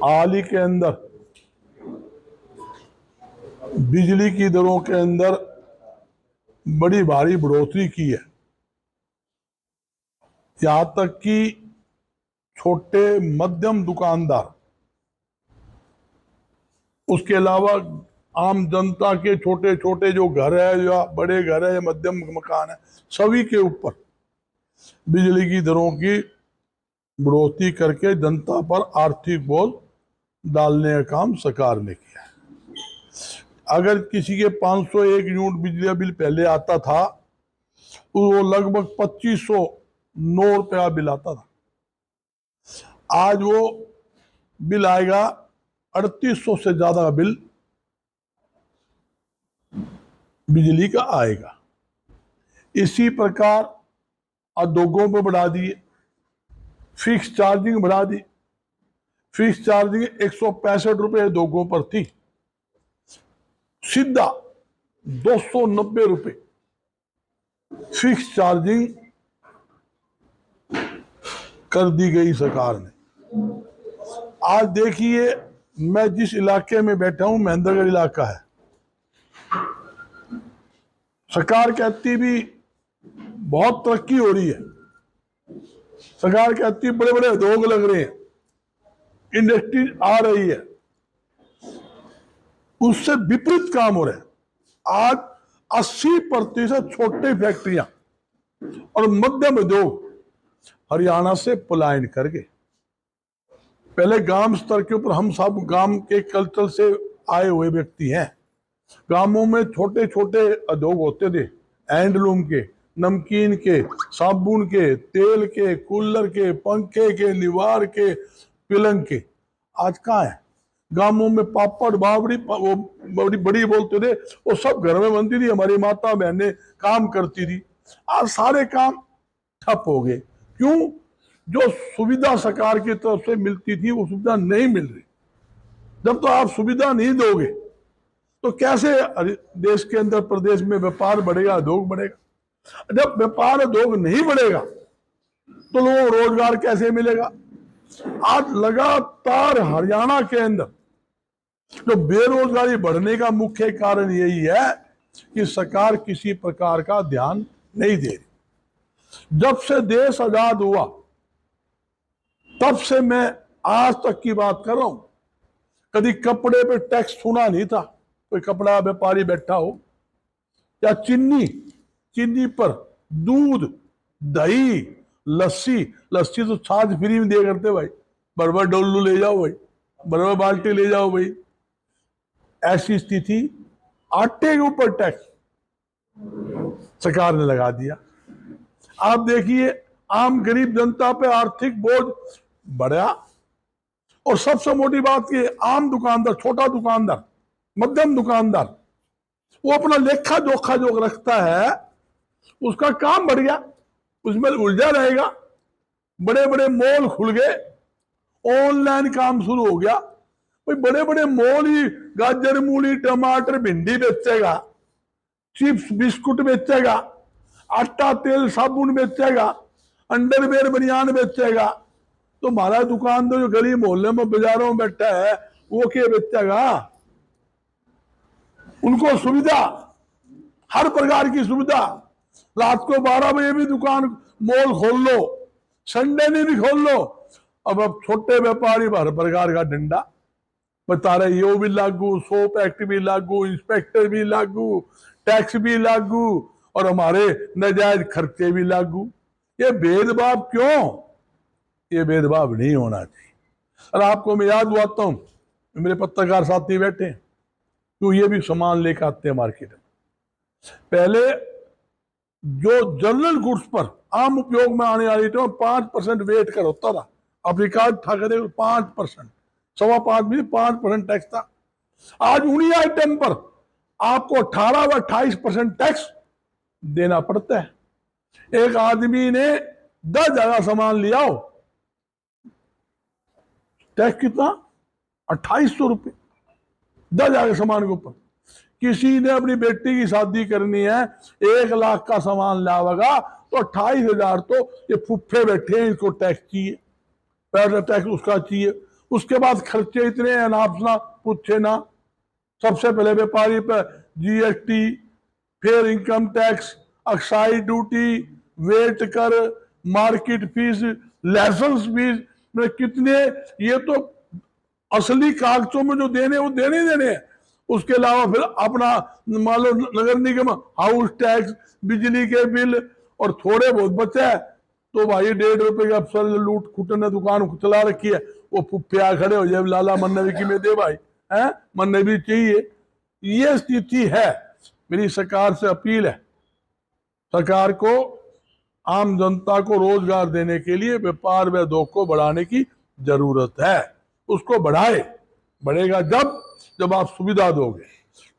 हाल ही के अंदर बिजली की दरों के अंदर बड़ी भारी बढ़ोतरी की है। यहां तक कि छोटे मध्यम दुकानदार, उसके अलावा आम जनता के छोटे छोटे जो घर है या बड़े घर है या मध्यम मकान है, सभी के ऊपर बिजली की दरों की बढ़ोतरी करके जनता पर आर्थिक बोझ डालने का काम सरकार ने किया है। अगर किसी के 501 यूनिट बिजली बिल पहले आता था तो वो लगभग 2509 रुपया बिल आता था। आज वो बिल आएगा 3800 से ज्यादा बिल बिजली का आएगा। इसी प्रकार उद्योगों पर बढ़ा दिए, फिक्स चार्जिंग बढ़ा दी। फिक्स चार्जिंग 165 रुपये उद्योगों पर थी, सीधा 290 रुपये फिक्स चार्जिंग कर दी गई सरकार ने। आज देखिए, मैं जिस इलाके में बैठा हूं, महेंद्रगढ़ इलाका है, सरकार कहती भी बहुत तरक्की हो रही है, सरकार कहती बड़े बड़े उद्योग लग रहे हैं, इंडस्ट्री आ रही है, उससे विपरीत काम हो रहा है। आज 80% छोटे फैक्ट्रियां और मध्यम उद्योग हरियाणा से पलायन कर गए। पहले गांव स्तर के ऊपर, हम सब गांव के कल्चर से आए हुए व्यक्ति हैं, गांवों में छोटे छोटे उद्योग होते थे, हैंडलूम के, नमकीन के, साबुन के, तेल के, कूलर के, पंखे के, निवार के, पिलंग के। आज कहाँ है? गांवों में पापड़ बावड़ी वो बड़ी बड़ी बोलते थे, वो सब घर में बनती थी, हमारी माता बहनें काम करती थी। आज सारे काम ठप हो गए। क्यों? जो सुविधा सरकार की तरफ से मिलती थी वो सुविधा नहीं मिल रही। जब तो आप सुविधा नहीं दोगे तो कैसे देश के अंदर प्रदेश में व्यापार बढ़ेगा, उद्योग बढ़ेगा? जब व्यापार उद्योग नहीं बढ़ेगा तो लोगों को रोजगार कैसे मिलेगा? आज लगातार हरियाणा के अंदर तो बेरोजगारी बढ़ने का मुख्य कारण यही है कि सरकार किसी प्रकार का ध्यान नहीं दे रही। जब से देश आजाद हुआ तब से मैं आज तक की बात कर रहा हूं, कभी कपड़े पे टैक्स सुना नहीं था। कोई कपड़ा व्यापारी बैठा हो, या चीनी पर, दूध, दही, लस्सी तो छाछ फ्री में दिया करते भाई, बरबर डोलू ले जाओ भाई, बरबर बाल्टी ले जाओ भाई। ऐसी स्थिति, आटे के ऊपर टैक्स सरकार ने लगा दिया। आप देखिए, आम गरीब जनता पे आर्थिक बोझ बढ़ा। और सबसे मोटी बात ये, आम दुकानदार, छोटा दुकानदार, मध्यम दुकानदार, वो अपना लेखा जोखा जो रखता है उसका काम बढ़ गया, उसमें उलझा रहेगा। बड़े बड़े मॉल खुल गए, ऑनलाइन काम शुरू हो गया। भाई बड़े बड़े मॉल ही गाजर मूली टमाटर भिंडी बेचेगा, चिप्स बिस्कुट बेचेगा, आटा तेल साबुन बेचेगा, अंडरवेयर बनियान बेचेगा। तो हमारा दुकानदार जो गली मोहल्ले में बाजारों में बैठा है वो क्या बेचेगा? उनको सुविधा, हर प्रकार की सुविधा। रात को 12 बजे भी दुकान मॉल खोल लो, संडे में भी खोल लो। अब छोटे व्यापारी हर प्रकार का डंडा बता रहे, यो भी लागू, सोप एक्ट भी लागू, इंस्पेक्टर भी लागू, टैक्स भी लागू, और हमारे नाजायज खर्चे भी लागू। ये भेदभाव क्यों? ये भेदभाव नहीं होना चाहिए। और आपको मैं याद दिलाता हूं, मेरे पत्रकार साथी बैठे हैं, तो ये भी सामान लेकर आते हैं मार्केट में। पहले जो जनरल गुड्स पर आम उपयोग में आने वाली थी 5% वेट कर होता था। अब रिकॉर्ड था 5%, 5.25 में 5% टैक्स था। आज उन्हीं आइटम पर आपको 18 व 28% टैक्स देना पड़ता है। एक आदमी ने 10 जगह सामान लिया हो, टैक्स कितना? 2800 रुपये 10 जगह सामान के ऊपर। किसी ने अपनी बेटी की शादी करनी है, 1 लाख का सामान लावेगा तो 28,000 तो ये फुफ्फे बैठे हैं, इसको टैक्स चाहिए, पहले टैक्स उसका चाहिए, उसके बाद खर्चे इतने हैं ना, आप ना पूछे ना। सबसे पहले व्यापारी पर जीएसटी, फिर income tax, excise duty, VAT कर, मार्केट फीस, लाइसेंस फीस में कितने, ये तो असली कागजों में जो देने वो देने ही देने हैं। उसके अलावा फिर अपना मान लो नगर निगम हाउस टैक्स, बिजली के बिल, और थोड़े बहुत बचे है तो भाई 1.5 रुपए के अफसर लूट खुट ने दुकान चला रखी है, वो पुप्पिया खड़े हो जाए, लाला मन्ने भी कि में दे भाई, है मन्ने भी चाहिए। ये स्थिति है। मेरी सरकार से अपील है, सरकार को आम जनता को रोजगार देने के लिए व्यापार व उद्योग को बढ़ाने की जरूरत है। उसको बढ़ाए, बढ़ेगा जब आप सुविधा दोगे।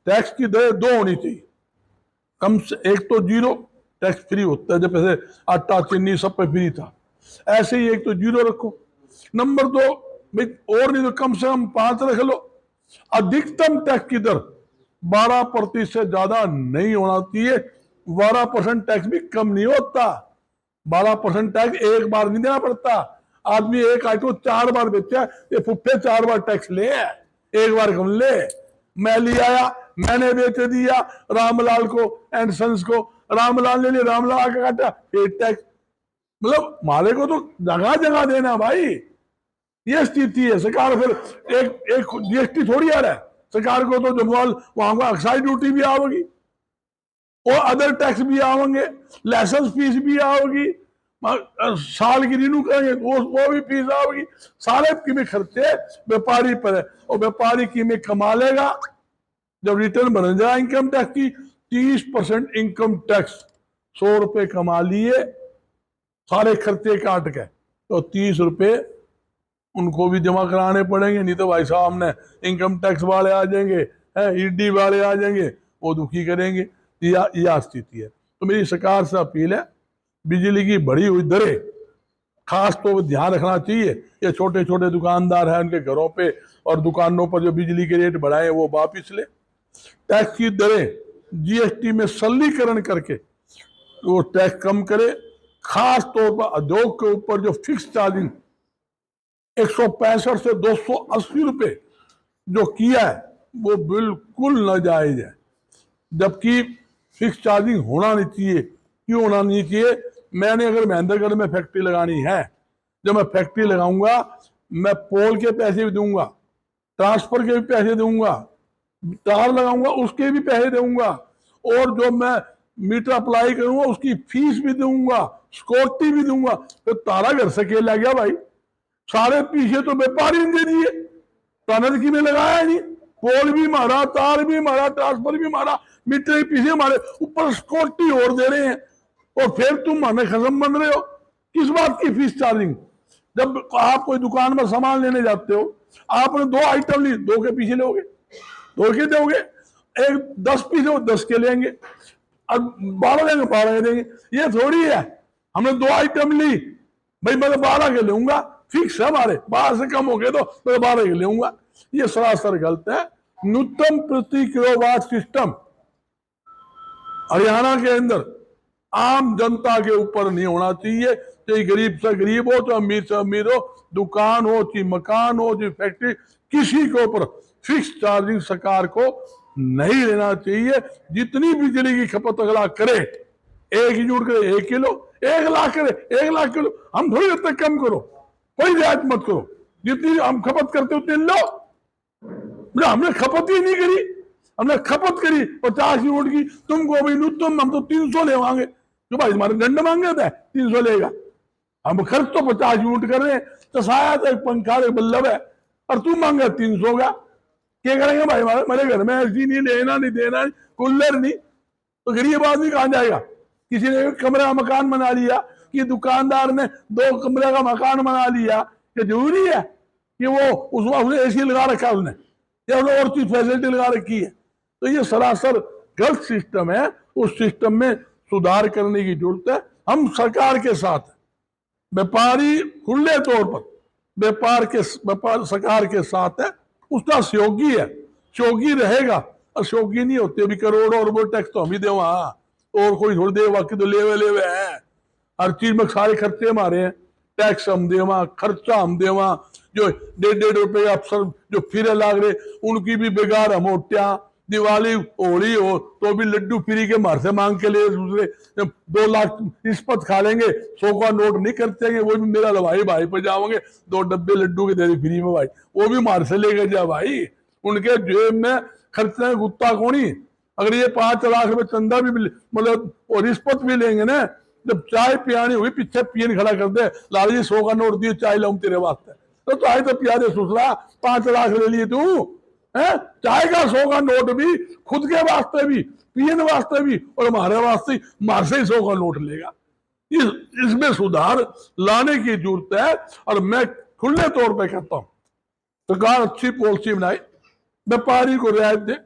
टैक्स की दर 2 होनी चाहिए, कम से एक तो 0 टैक्स फ्री होता है, जब पहले आटा चीनी सब पे फ्री था, ऐसे ही एक तो 0 रखो। नंबर 2, और नहीं तो कम से कम 5 रख लो। अधिकतम टैक्स की दर 12% से ज्यादा नहीं होना चाहिए। 12% टैक्स भी कम नहीं होता। 12% टैक्स एक बार नहीं देना पड़ता। आदमी एक आइटम 4 बार बेचा, ये फुफ्फे 4 बार टैक्स ले, एक बार कम ले। मैं ले आया, मैंने बेच दिया रामलाल को एंड सन्स को, रामलाल ने लिया, रामलाल आके काटा, फिर टैक्स। मतलब माले को तो जगह जगह देना भाई, ये स्थिति है। सरकार फिर एक जीएसटी थोड़ी आ रहा है, सरकार को तो जमवाल वहां का एक्साइज ड्यूटी भी आओगी, और अदर टैक्स भी आवेंगे, लाइसेंस फीस भी आओगी, साल की रिन्यू करेंगे वो भी फीस आओगी। सारे की में खर्चे व्यापारी पर है, और व्यापारी की में कमा लेगा। जब रिटर्न बन जाए इनकम टैक्स की, 30% इनकम टैक्स, 100 रुपए कमा लिए सारे खर्चे काट के, तो 30 रुपए उनको भी जमा कराने पड़ेंगे। नहीं तो भाई साहब ने इनकम टैक्स वाले आ जाएंगे, ईडी वाले आ जाएंगे, वो दुखी करेंगे। यह स्थिति है। तो मेरी सरकार से अपील है, बिजली की बढ़ी हुई दरें खास तो ध्यान रखना चाहिए। ये छोटे छोटे दुकानदार हैं, उनके घरों पे और दुकानों पर जो बिजली के रेट बढ़ाए वो वापिस ले। टैक्स की दरें जीएसटी में सरलीकरण करके वो टैक्स कम करे। खास तौर पर उद्योग के ऊपर जो फिक्स चार्जिंग 165 से 280 रुपए जो किया है वो बिल्कुल नाजायज है। जबकि फिक्स चार्जिंग होना नहीं चाहिए। क्यों होना नहीं चाहिए? मैंने अगर महेंद्रगढ़ में फैक्ट्री लगानी है, जब मैं फैक्ट्री लगाऊंगा मैं पोल के पैसे भी दूंगा, ट्रांसफर के भी पैसे दूंगा, तार लगाऊंगा उसके भी पैसे दूंगा, और जो मैं मीटर अप्लाई करूंगा उसकी फीस भी दूंगा, सिक्योरिटी भी दूंगा। तो तारा घर से खेला गया भाई, सारे पीछे तो व्यापारी ने दे दिए, तनद की में लगाया नहीं। पोल भी मारा, तार भी मारा, ट्रांसफर भी मारा, मीटर के पीछे मारे, ऊपर सिक्योरिटी और दे रहे हैं, और फिर तुम माने खसम बन रहे हो। किस बात की फीस चार्जिंग? जब आप कोई दुकान में सामान लेने जाते हो, आपने 2 आइटम ली, 2 के पीछे लोगे, 2 के दोगे, एक 10 पीस हो 10 के लेंगे, अब 12 लेंगे 12 के देंगे। ये थोड़ी है हमने 2 आइटम ली भाई मैं 12 के लूंगा, फिक्स है हमारे, 12 से कम हो गए तो मैं 12 के लूंगा। ये सरासर गलत है। न्यूनतम प्रति किलोवाट सिस्टम हरियाणा के अंदर आम जनता के ऊपर नहीं होना चाहिए। चाहे गरीब से गरीब हो, चाहे अमीर से अमीर हो, दुकान हो चाहे मकान हो चाहे फैक्ट्री, किसी के ऊपर फिक्स चार्जिंग सरकार को नहीं लेना चाहिए। जितनी बिजली की खपत अगला करे, 1 यूनिट करे 1 किलो, 1 लाख करे 1 लाख किलो, हम थोड़ी देर तक कम करो, कोई रियायत मत करो, जितनी हम खपत करते उतनी लो। हमने खपत ही नहीं करी, हमने खपत करी 50 यूनिट की, तुमको अभी न्यूनतम हम तो 300 लेवांगे, तो भाई हमारे दंड मांगे थे 300 लेगा, हम खर्च तो 50 यूनिट कर रहे हैं, तो शायद एक पंखा एक बल्लभ है और तू मांगा 300 का, क्या करेंगे भाई? हमारे घर में ऐसी नहीं, लेना नहीं देना नहीं, कूलर नहीं, तो गरीब आदमी कहां जाएगा? किसी ने कमरे का मकान बना लिया, कि दुकानदार ने 2 कमरे का मकान बना लिया, क्या जरूरी है कि वो उसमें एसी लगा रखा है उसने, या उसने और चीज फैसिलिटी लगा रखी है? तो ये सरासर गलत सिस्टम है। उस सिस्टम में सुधार करने की जरूरत है। हम सरकार के साथ, व्यापारी खुले तौर पर व्यापार सरकार के साथ है, उसका सहयोगी है, सहयोगी रहेगा। सहयोगी नहीं होते भी करोड़ों अरबों टैक्स तो हम ही देवा, और कोई थोड़ी दे, बाकी तो लेवे है। हर चीज में सारे खर्चे हमारे हैं, टैक्स हम देवा, खर्चा हम देवा, जो 1.5 रुपए अफसर जो फिरे लाग रहे उनकी भी बेकार हमोटिया, दिवाली होली हो तो भी लड्डू फ्री के मार से मांग के लिए दूसरे 2 लाख रिश्वत खा लेंगे, 100 का नोट नहीं करते वो भी मेरा भाई भाई पे जाओगे 2 डब्बे लड्डू के दे दी फ्री में भाई, वो भी मार से लेके जा भाई, उनके जेब में खर्चे गुत्ता कोनी। अगर ये 5 लाख रुपए चंदा भी मतलब और रिश्वत भी लेंगे ना, जब चाय पियानी हुई पीछे पियन खड़ा कर दे, लाल जी 100 का नोट दिए चाय लाऊं तेरे वास्ते, तो चाय तो पिया दे सुसला, 5 लाख ले लिए तू है, चाय का 100 का नोट भी खुद के वास्ते भी, पियन वास्ते भी, और हमारे वास्ते मार से ही 100 का नोट लेगा। इसमें सुधार लाने की जरूरत है। और मैं खुले तौर पे कहता हूं सरकार अच्छी पॉलिसी बनाए, व्यापारी को रियायत दे,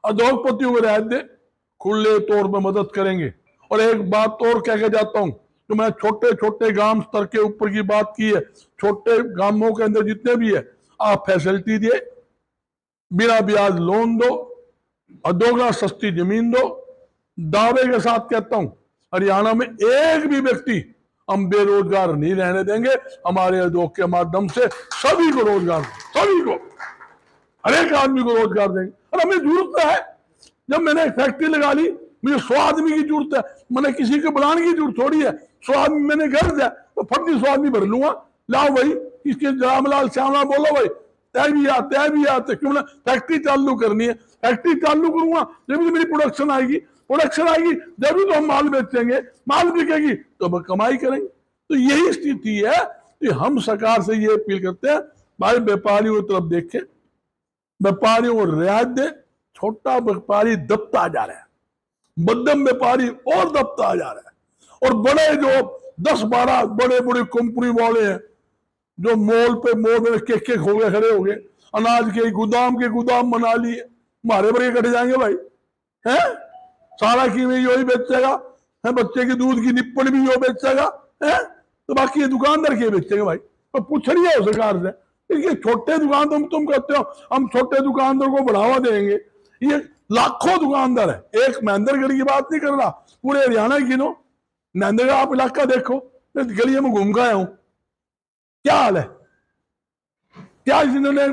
उद्योगपतियों को रियायत दे, खुले तौर पर मदद करेंगे। और एक बात और कह के जाता हूं, तो मैं छोटे छोटे गांव स्तर के ऊपर की बात की है, छोटे गांवों के अंदर जितने भी है आप फैसिलिटी दिए, बिना ब्याज लोन दो, दोगुना सस्ती जमीन दो। दावे के साथ कहता हूं हरियाणा में एक भी व्यक्ति हम बेरोजगार नहीं रहने देंगे, हमारे उद्योग के माध्यम से सभी को रोजगार, सभी को, हर एक आदमी को रोजगार देंगे। और हमें जरूरत है, जब मैंने फैक्ट्री लगा ली मुझे 100 आदमी की जरूरत है, मैंने किसी को बुलाने की जरूरत थोड़ी है, 100 आदमी मैंने घर है तो फर्जी 100 आदमी भर लूंगा, लाओ भाई इसके रामलाल श्यामलाल बोलो भाई तय भी आते क्यों ना, फैक्ट्री चालू करनी है, फैक्ट्री चालू करूंगा जब भी मेरी प्रोडक्शन आएगी जब भी तो हम माल बेचेंगे, माल बिकेगी तो हम कमाई करेंगे। तो यही स्थिति है कि हम सरकार से ये अपील करते हैं भाई व्यापारियों की तरफ देखें, व्यापारियों को रियायत दे, छोटा व्यापारी दबता जा रहा है, मध्यम व्यापारी और दबता जा रहा है, और बड़े जो 10-12 बड़े बड़े कंपनी वाले हैं जो मॉल में केक खोल खड़े हो गए, अनाज के गोदाम बना लिए, मारे बड़े कट जाएंगे भाई हैं, सारा कीमत यही बेचेगा है, बच्चे के दूध की निप्पण भी यो बेचेगा है, तो बाकी ये दुकानदार क्या बेचेगा भाई। तो पूछ रही है सरकार से, ये छोटे दुकान तुम कहते हो हम छोटे दुकानदार को बढ़ावा देंगे, ये लाखों दुकानदार है, एक महेंद्रगढ़ की बात नहीं कर रहा, पूरे हरियाणा की नो, महेंद्रगढ़ आप इलाका देखो, गलियों में घूम गया हूं, क्या हाल है, क्या जिन्होंने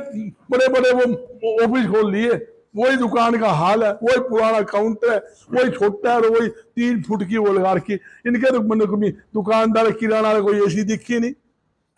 बड़े बड़े वो ऑफिस खोल लिए, वही दुकान का हाल है, वही पुराना काउंटर है, वही छोटा है, वही 3 फुट की वो लगा रखी, इनके तो मैंने कोई दुकानदार किराना कोई ऐसी दिखी नहीं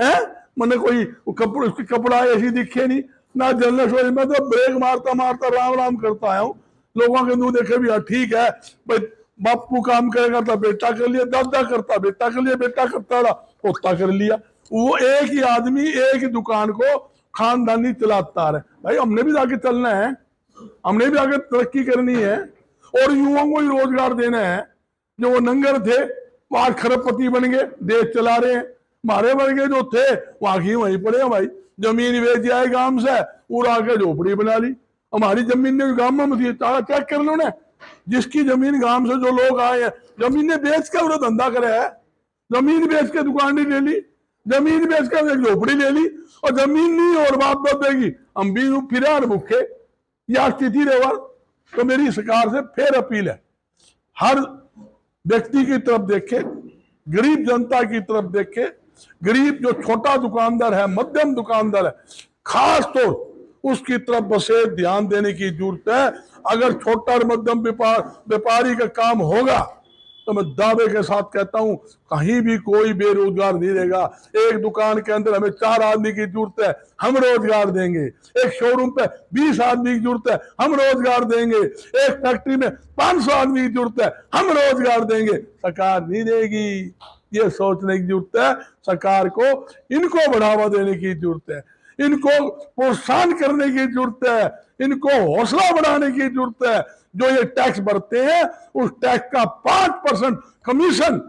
है, मैंने कोई कपड़ा ऐसी दिखे नहीं ना, जनरल स्टोर में तो ब्रेक मारता मारता राम राम करता आया हूँ, लोगों के मुंह देखे भी हाँ ठीक है भाई, बापू काम करेगा तो बेटा कर लिया, दादा करता बेटा कर लिया, बेटा करता रहा पोता कर लिया, वो एक ही आदमी एक ही दुकान को खानदानी चलाता रहे। भाई हमने भी आगे चलना है, हमने भी आगे तरक्की करनी है, और युवाओं को ही रोजगार देना है। जो वो नंगर थे वो आज खरबपति बन गए, देश चला रहे हैं, हमारे वर्गे जो थे वहां वहीं पड़े हैं भाई, जमीन बेच आए गांव से उड़ा के झोपड़ी बना ली, हमारी जमीन ने गांव में थी, चेक कर लो ना, जिसकी जमीन गांव से जो लोग आए हैं जमीन बेच के उन्हें धंधा करे है, जमीन बेच के दुकान ले ली, जमीन बेच के एक झोपड़ी ले ली, और जमीन नहीं और बात बदलेगी हम भी फिर भूखे, यह स्थिति रहेगा। तो मेरी सरकार से फिर अपील है, हर व्यक्ति की तरफ देखे, गरीब जनता की तरफ देखे, गरीब जो छोटा दुकानदार है, मध्यम दुकानदार है, खास तौर उसकी तरफ बसे ध्यान देने की जरूरत है। अगर छोटा और मध्यम व्यापारी का काम होगा तो मैं दावे के साथ कहता हूं कहीं भी कोई बेरोजगार नहीं रहेगा। एक दुकान के अंदर हमें 4 आदमी की जरूरत है, हम रोजगार देंगे। एक शोरूम पे 20 आदमी की जरूरत है, हम रोजगार देंगे। एक फैक्ट्री में 500 आदमी की जरूरत है, हम रोजगार देंगे। सरकार नहीं देगी, ये सोचने की जरूरत है। सरकार को इनको बढ़ावा देने की जरूरत है, इनको प्रोत्साहन करने की जरूरत है, इनको हौसला बढ़ाने की जरूरत है। जो ये टैक्स भरते हैं उस टैक्स का 5% कमीशन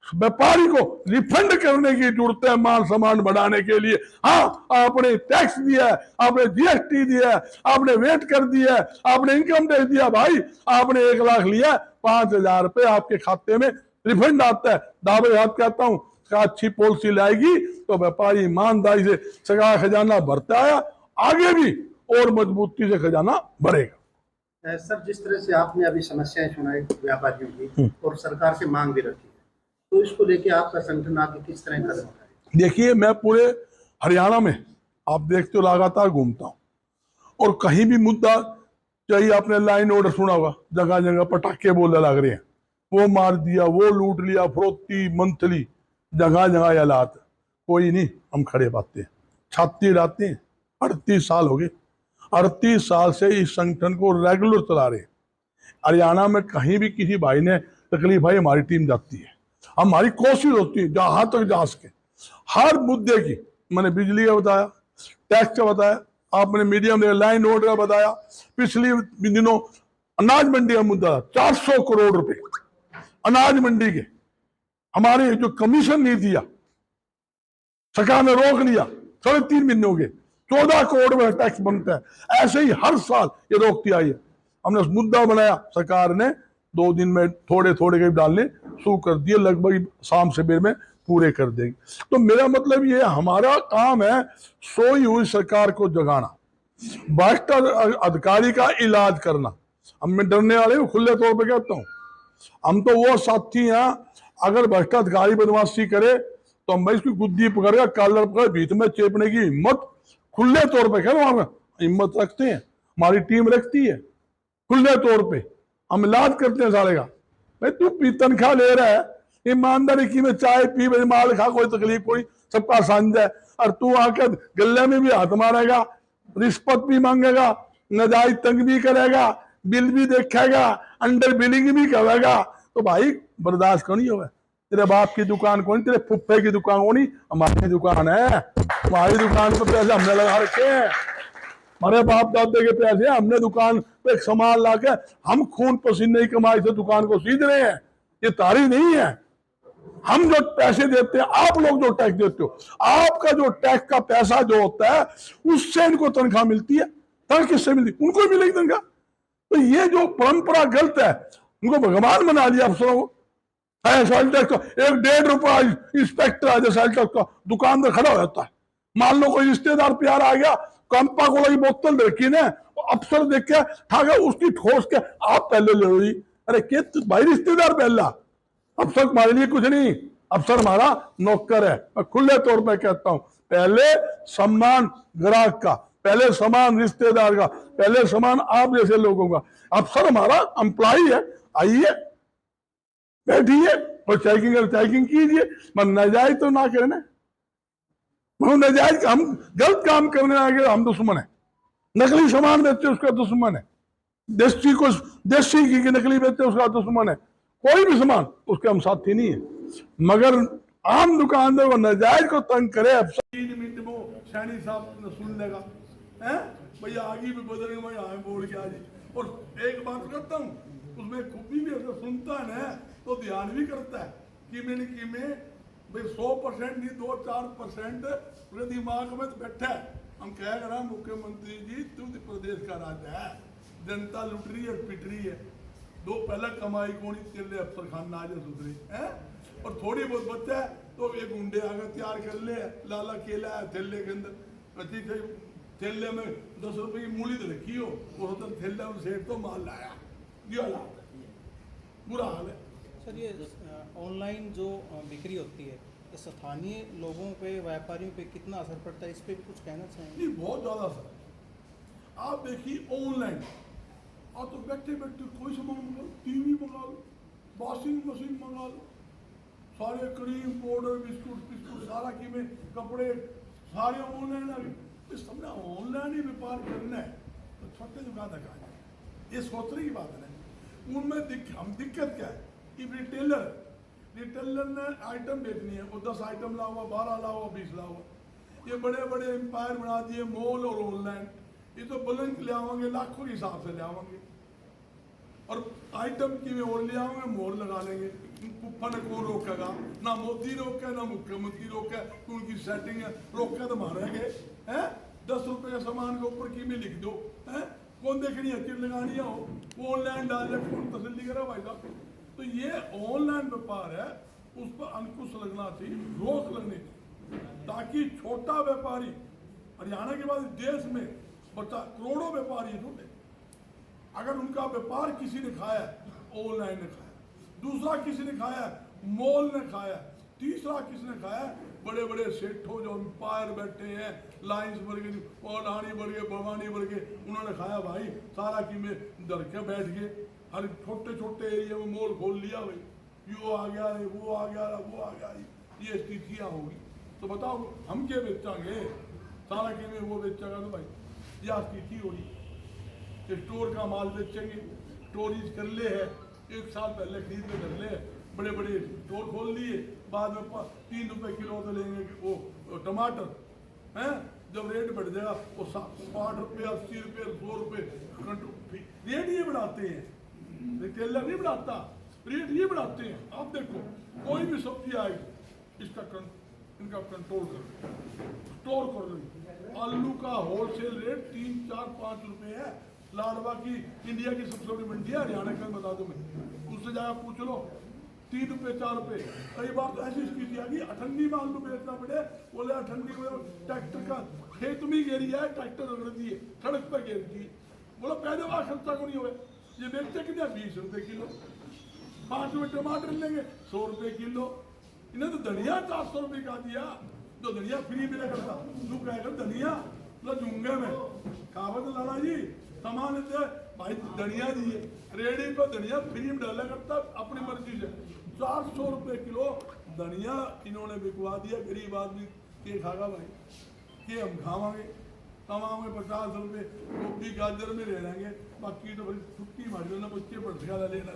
व्यापारी को रिफंड करने की जरूरत है, मान सम्मान बढ़ाने के लिए। हाँ, आपने टैक्स दिया है, आपने जीएसटी दिया है, आपने वेट कर दिया है, आपने इनकम टैक्स दिया, भाई आपने 1 लाख लिया, 5,000 रुपए आपके खाते में रिफंड आता है। दावे हाथ कहता हूं अच्छी पॉलिसी लाएगी तो व्यापारी ईमानदारी से सरकार खजाना भरता है, आगे भी और मजबूती से खजाना बढ़ेगा। सर, जिस तरह से आपने अभी समस्याएं सुनाई व्यापारियों की और सरकार से मांग भी रखी है, तो इसको लेके आपका संगठन आगे किस तरह कदम उठाएगा? देखिए, मैं पूरे हरियाणा में आप देखते हो लगातार घूमता हूं, और कहीं भी मुद्दा चाहिए, आपने लाइन ऑर्डर सुना होगा, जगह जगह पटाखे बोलने लग रहे हैं, वो मार दिया, वो लूट लिया, फरोख्ती मंथली, जगह जगह ये हालात। कोई नहीं, हम खड़े पाते हैं, छाती डालते हैं। 38 साल हो गए, 38 साल से इस संगठन को रेगुलर चला रहे हैं। हरियाणा में कहीं भी किसी भाई ने तकलीफ आई, हमारी टीम जाती है, हमारी कोशिश होती है जहां तक जा सके हर मुद्दे की। मैंने बिजली का बताया, टैक्स का बताया, आपने मीडिया में लाइन ऑर्डर का बताया, पिछले दिनों अनाज मंडी का मुद्दा 400 करोड़ रुपए अनाज मंडी के, हमारे जो कमीशन नहीं दिया सरकार ने रोक लिया, 3.5 महीने हो गए, 14 करोड़ में टैक्स बनता है। ऐसे ही हर साल ये रोकती आई है। हमने उस मुद्दा बनाया, सरकार ने 2 दिन में थोड़े थोड़े के डालने शुरू कर दिए, लगभग शाम से बेर में पूरे कर देंगे। तो मेरा मतलब ये हमारा काम है सोई हुई सरकार को जगाना, भ्रष्ट अधिकारी का इलाज करना। हम मैं डरने वाले हूँ, खुले तौर पे कहता हूँ, हम तो वो साथी हैं, अगर भ्रष्ट अधिकारी बदमाशी करे तो हम भाई इसकी गुद्दी पकड़ कर कॉलर पकड़ भीत में चेपने की हिम्मत खुले तौर पे कह रहा हूं, हिम्मत रखते हैं, हमारी टीम रखती है। खुले तौर पे हम इलाज करते हैं सारे का। भाई तू तनख्वाह ले रहा है, ईमानदारी की में चाय पी, माल खा, कोई तकलीफ कोई, सबका साझा है। और तू आकर गले में भी हाथ मारेगा, रिश्वत भी मांगेगा, नाजायज तंग भी करेगा, बिल भी देखेगा, अंडर बिलिंग भी करेगा, तो भाई बर्दाश्त क्यों नहीं होगा। तेरे बाप की दुकान कौन, तेरे फुफ्फे की दुकान कौन, हमारी दुकान है। हमारी दुकान पे पैसे हमने लगा रखे हैं, हमारे बाप दादे के पैसे हमने दुकान पे सामान ला के हम खून पसीने की कमाई से दुकान को सीध रहे हैं। ये तारीफ नहीं है। हम जो पैसे देते हैं, आप लोग जो टैक्स देते हो, आपका जो टैक्स का पैसा जो होता है उससे इनको तनख्वाह मिलती है। तनख्वाह किससे मिलती, उनको मिलेगी तनख्वाह। तो ये जो परंपरा गलत है, उनको भगवान बना दिया अफसरों को। सेल टैक्स का 1-1.5 रुपया इंस्पेक्टर आ जाए, सेल टैक्स का दुकान पर खड़ा हो जाता है। मान लो कोई रिश्तेदार प्यार आ गया, कंपा कोला की बोतल रखी ने, अफसर देख के ठाकर उसकी ठोस के आप पहले ले लो जी। अरे के भाई रिश्तेदार पहला, अफसर तुम्हारे लिए कुछ नहीं, अफसर हमारा नौकर है। मैं खुले तौर पर कहता हूं, पहले सम्मान ग्राहक का, पहले सम्मान रिश्तेदार का, पहले सम्मान आप जैसे लोगों का। अफसर हमारा एम्प्लॉय है, आइए बैठिए और चेकिंग कीजिए, मैं नाजायज तो ना करें ना। नाजायज हम गलत काम करने आगे हम दुश्मन है, नकली सामान बेचते उसका दुश्मन है, देसी घी की नकली बेचते उसका दुश्मन है, कोई भी सामान उसके हम साथी नहीं है। मगर आम दुकानदार को नाजायज को तंग करे, 3 मिनट में सैनी साहब सुन लेगा, है भैया आगे भी बदलेंगे, मैं यहाँ बोल के आज। और एक बात करता हूँ, उसमें खूबी भी ऐसा सुनता है तो ध्यान भी करता है कि मैंने कि में भाई 100% नहीं 2-4% पूरे दिमाग में तो बैठा है। हम कह रहे हैं मुख्यमंत्री जी तू प्रदेश का राजा है, जनता लुट रही है, पिट रही है, दो पहले कमाई कोनी तेरे अफसर खाना आज सुधरे है, और थोड़ी बहुत बच्चा है तो ये गुंडे आगे तैयार कर ले, लाला केला है थैले के अंदर, थैले में 10 रुपए की मूली तो रखी हो, वो तो थैले में सेठ तो माल लाया, ये हालात है, बुरा हाल है। सर ये ऑनलाइन जो बिक्री होती है, तो स्थानीय लोगों पे, व्यापारियों पे कितना असर पड़ता है, इस पे भी कुछ कहना चाहेंगे? नहीं, बहुत ज़्यादा असर। आप देखिए ऑनलाइन, आप तो बैठे बैठे कोई सामान मंगा लो, टीवी मंगा लो, वॉशिंग मशीन मंगा लो, सारे क्रीम पाउडर बिस्कुट सारा की में कपड़े सारे ऑनलाइन आ गए। इस समय ऑनलाइन ही व्यापार करना है तो छोटे दुकानदार का जाए, ये सोचने की बात है। उनमें हम दिक्कत क्या है कि रिटेलर ने आइटम बेचनी है, वो 10 आइटम ला हुआ, 12 ला हुआ, 20 ला हुआ, ये बड़े बड़े एम्पायर बना दिए मॉल और ऑनलाइन। ये तो बल्क ले आवेंगे, लाखों के हिसाब से ले आवेंगे, और आइटम की में और ले आवेंगे, मोर लगा लेंगे। पुप्पा ने कौन रोकेगा, ना मोदी रोके ना मुख्यमंत्री रोके, उनकी सेटिंग है, रोके तो मारेंगे है। 10 रुपए के सामान के ऊपर की में लिख दो है, कौन देखनी है, चिट लगानी हो, वो ऑनलाइन डाल दे, कौन तसल्ली करा भाई साहब। तो ये ऑनलाइन व्यापार है, उस पर अंकुश लगना चाहिए, रोक लगनी चाहिए, ताकि छोटा व्यापारी, हरियाणा के बाद देश में बच्चा करोड़ों व्यापारी है छोटे, अगर उनका व्यापार किसी ने खाया, ऑनलाइन ने खाया, दूसरा किसी ने खाया, मॉल ने खाया, तीसरा किसने खाया, बड़े बड़े सेठों जो अंपायर बैठे हैं, लाइन्स बढ़ गई, पौलानी बढ़ गए, भवानी बढ़ गए, उन्होंने खाया भाई सारा कि में डर के बैठ गए। हर छोटे छोटे एरिया में मॉल खोल लिया भाई, यो आ गया रे, वो आ गया, वो आ गया, ये स्थितियाँ होगी। तो बताओ हम क्या बेचांगे, सारा कि में वो बेचेगा तो भाई यह स्थिति होगी। स्टोर का माल बेचेंगे, स्टोरेज कर ले है, 1 साल पहले खरीद के कर ले, बड़े बड़े स्टोर खोल लिए, बाद में 3 रुपए किलो तो लेंगे वो टमाटर हैं, जब रेट बढ़ जाएगा वो 60 रुपये, 80 रुपये, 100 रुपये रेट ये बढ़ाते हैं। रिटेलर नहीं बढ़ाता, रेट ये बढ़ाते हैं। आप देखो कोई भी सब्जी आएगी इनका कंट्रोल करो, स्टोर कर लो। आलू का होलसेल रेट 3, 4, 5 रुपए है। लाडवा की इंडिया की सबसे बड़ी मंडी है हरियाणा का, बता दो मैं, उससे जाकर पूछ लो 3 रुपए, 4 रुपए। कई बार तो ऐसी स्थिति आ गई अठन्नी में आलू बेचना पड़े, बोले अठन्नी में ट्रैक्टर का खेत में गिरी है, ट्रैक्टर रगड़ दिए, सड़क पर गिर दिए, बोलो पैदावार खर्चा को नहीं हुए। ये बेचते कितने, 20 रुपए किलो। 5 रुपए टमाटर लेंगे, 100 रुपए किलो। इन्हें तो धनिया 400 रुपए का दिया, जो धनिया फ्री मिला करता, तू कहेगा धनिया जूंगे में कहावत लाला जी सामान लेते भाई, धनिया दिए रेडी को धनिया फ्री में डाला करता अपनी मर्जी से। 400 रुपए किलो धनिया इन्होंने बिकवा दिया। गरीब आदमी के खागा भाई, के हम खावांगे, कमाओगे 50 रुपए, गोभी गाजर में ले लेंगे, बाकी तो भाई छुट्टी मार दो ना, बच्चे पढ़ लेना।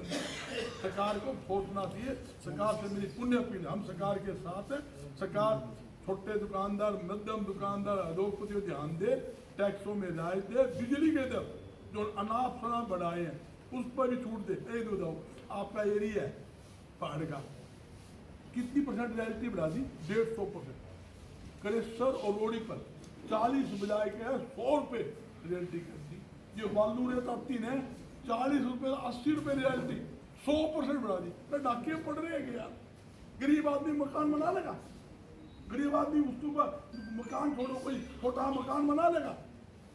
सरकार को सोचना चाहिए, सरकार से मेरी पुण्य अपील, हम सरकार के साथ है। सरकार छोटे दुकानदार, मध्यम दुकानदार, उद्योगपति को ध्यान दे, टैक्सों में रियायत दे, बिजली के दर जो अनाप शनाप बढ़ाए हैं उस पर भी छूट दे। नहीं तो बताओ आपका एरिया है पहाड़ का, कितनी % रियायती बढ़ा दी, 150%। कलेश्वर और रोड़ी पर 40 बजाय के 100 रुपए रियल्टी कर दी। जो बालू रेत आती ने 40 रुपए 80 रुपए रियल्टी 100% बढ़ा दी। मैं डाके पड़ रहे हैं यार, गरीब आदमी मकान बना लेगा, गरीब आदमी उसके ऊपर मकान छोड़ो, कोई छोटा मकान बना लेगा।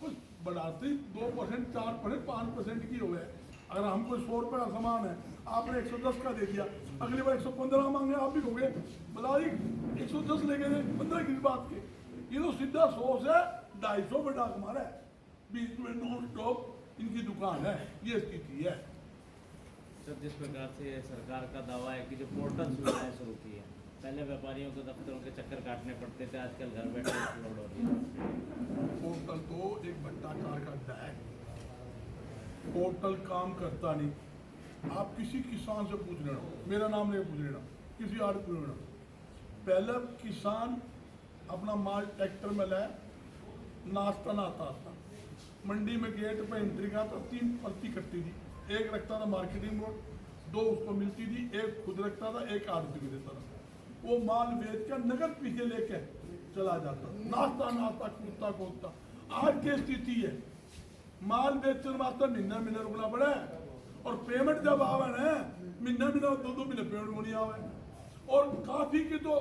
कुछ बढ़ाते 2%, 4%, 5% की हो गए। अगर हमको 100 रुपये का सामान है, आपने 110 का दे दिया, अगली बार 115 मांगे, आप भी कहोगे बताइए 110 लेके दे, 15 किस बात के। ये तो सीधा 100 से 250 में डाक मारा है, बीच में नॉन स्टॉप इनकी दुकान है। ये स्थिति है सर। जिस प्रकार से सरकार का दावा है कि जो पोर्टल सुविधाएं शुरू की है, पहले व्यापारियों को दफ्तरों के चक्कर काटने पड़ते थे, आजकल घर बैठे अपलोड हो रही है। पोर्टल तो एक भ्रष्टाचार का अड्डा है, पोर्टल काम करता नहीं। आप किसी किसान से पूछ लेना, मेरा नाम नहीं पूछ लेना, किसी और पूछ लेना। पहले किसान अपना माल ट्रैक्टर में लाए, नाश्ता नाता आता, मंडी में गेट पर एंट्री का तो 3 पर्ची कटती थी, एक रखता था मार्केटिंग बोर्ड, 2 उसको मिलती थी, एक खुद रखता था, एक आदमी को देता था। वो माल बेच कर नगद पीछे लेके चला जाता, नाश्ता नाश्ता कूदता कूदता। आज की स्थिति है माल बेचने वास्ते महीना रुकना पड़े, और पेमेंट जब आवे ना महीना 2 महीने पेमेंट को नहीं आवे। और काफी की तो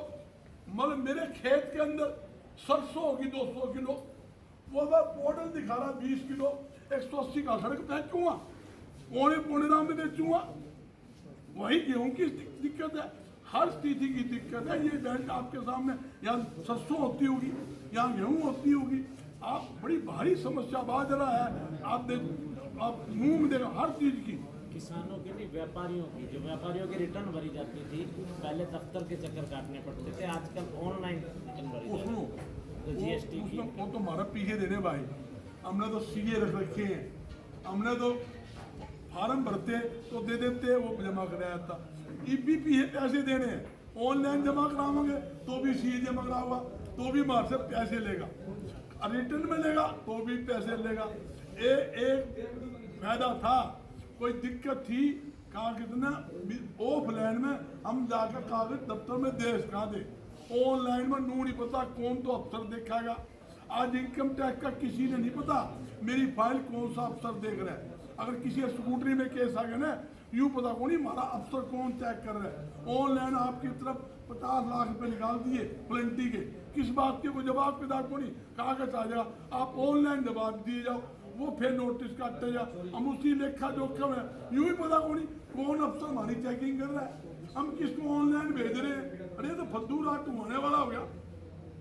मतलब मेरे खेत के अंदर सरसों होगी 200 किलो, वो मैं पोर्टल दिखा रहा 20 किलो, 180 का सड़क बेचूंगा, पौने दाम में बेचूंगा। वही गेहूं की दिक्कत है, हर स्थिति की दिक्कत है। ये बेल्ट आपके सामने, यहाँ सरसों होती होगी, यहाँ गेहूं होती होगी। आप बड़ी भारी समस्या बाजरा है, आप मुंह में देखो हर चीज की। किसानों की नहीं, व्यापारियों की, जो व्यापारियों की रिटर्न भरी जाती थी, पहले दफ्तर के चक्कर काटने पड़ते थे, आजकल ऑनलाइन रिटर्न भरी जाती है। तो जीएसटी की वो तो हमारा पीछे देने भाई, हमने तो सीए रख रखे हैं, हमने तो फार्म भरते तो दे देते, वो जमा कराया था। ईपीपी पैसे देने हैं, ऑनलाइन जमा कराओगे तो भी सीए जमा कराओगा तो भी मार से पैसे लेगा, रिटर्न में लेगा तो भी पैसे लेगा। एक फायदा था, कोई दिक्कत थी, कागज ना ऑफलाइन में हम जाकर कागज दफ्तर में दे कहाँ दे, ऑनलाइन में नू नहीं पता कौन तो अफसर देखेगा। आज इनकम टैक्स का किसी ने नहीं पता मेरी फाइल कौन सा अफसर देख रहा है। अगर किसी स्कूटरी में केस आ गया ना, यूं पता कौन, हमारा अफसर कौन चेक कर रहा है। ऑनलाइन आपकी तरफ 50 लाख रुपए निकाल दिए प्लेंटी के, किस बात के कोई जवाब किताब को नहीं, कागज आ जाएगा, आप ऑनलाइन जवाब दिए जाओ, वो फिर नोटिस काटे जा, हम उसी लेखा जोखिम है। यूं ही पता कौन कौन अफसर हमारी चेकिंग कर रहा है, हम किसको ऑनलाइन भेज रहे हैं। अरे तो फद्दू रात होने वाला हो गया।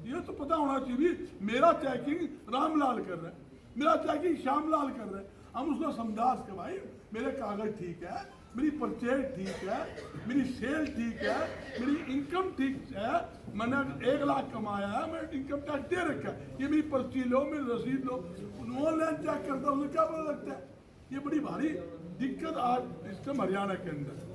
ये तो पता होना चाहिए। मेरा चेकिंग रामलाल कर रहा है, मेरा चेकिंग श्यामलाल कर रहा है, हम उसको समझा के भाई मेरे कागज ठीक है, मेरी परचेज ठीक है, मेरी सेल ठीक है, मेरी इनकम ठीक है, मैंने 1 लाख कमाया है, मैं इनकम टैक्स दे रखा है, ये मेरी पर्ची लो, मेरी रसीद लो। ऑनलाइन चेक करता हूँ, क्या पता लगता है? ये बड़ी भारी दिक्कत आज सिस्टम हरियाणा के अंदर।